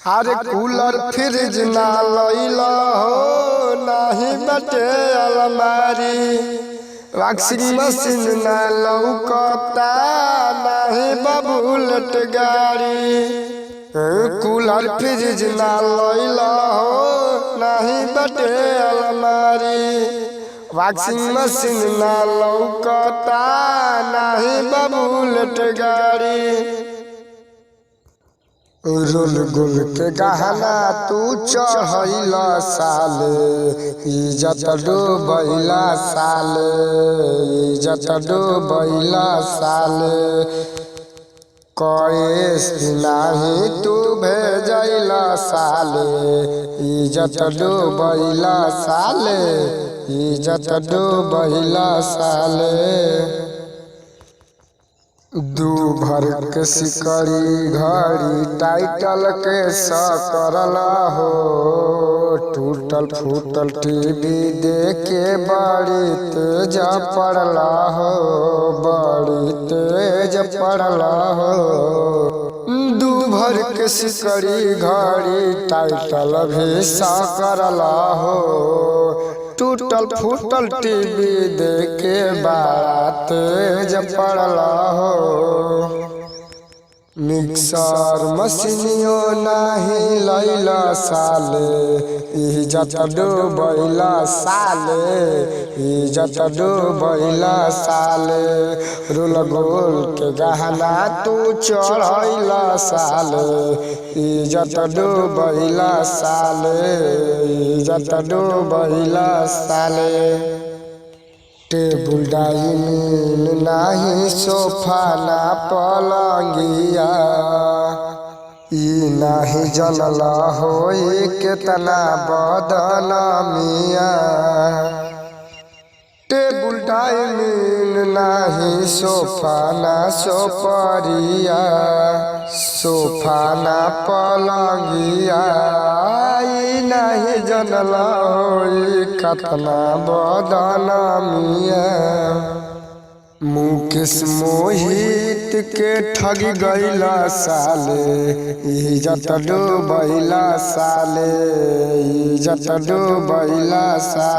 अरे cooler fridge ना लइला हो नाही बटे अलमारी, वॉशिंग मशीन ना लौकता नाही बुलेट गाड़ी। कूलर फ्रिज ना लइला हो नाही बटे अलमारी, वॉशिंग मशीन ना लौकता नाही बुलेट गाड़ी। रोल गोल के गहना तू चढ़ैला साले, इज्जत डूबैला साले, इज्जत डूबैला साले। कएस नाही तू भेजैला साले, इज्जत डूबैला साले, इज्जत डूबैला साले। दू भर के सिकड़ी घड़ी टाइटल के सकरला हो, टूटल फूटल टीवी देखे बड़ी तेज पड़ला हो, बड़ी तेज पड़ला हो। दू भर के सिकड़ी घड़ी टाइटल भी सकरला हो, टूटल फूटल टीवी देखे बड़ा तेज पड़ला हो। मिक्सर मशीनियो नाही लैला साले, इज्जत डूबैला साले, इज्जत डूबैला साले। रोल गोल के गहना तू चढ़ैला साले, इज्जत डूबैला साले, इज्जत डूबैला साले। टेबुल डाइनिंग नाही सोफा ना पलंगिया, ई नाही जनला होई केतना बदनामिया। टेबुल डाइनिंग नाही सोफा ना सोपरिया, सोफा ना पलंगिया, ई नाही जनला होई केतना बदनामिया। मुकेश मोहित के ठगी गईला साले, इज्जत डूबैला साले, इज्जत डूबैला साले।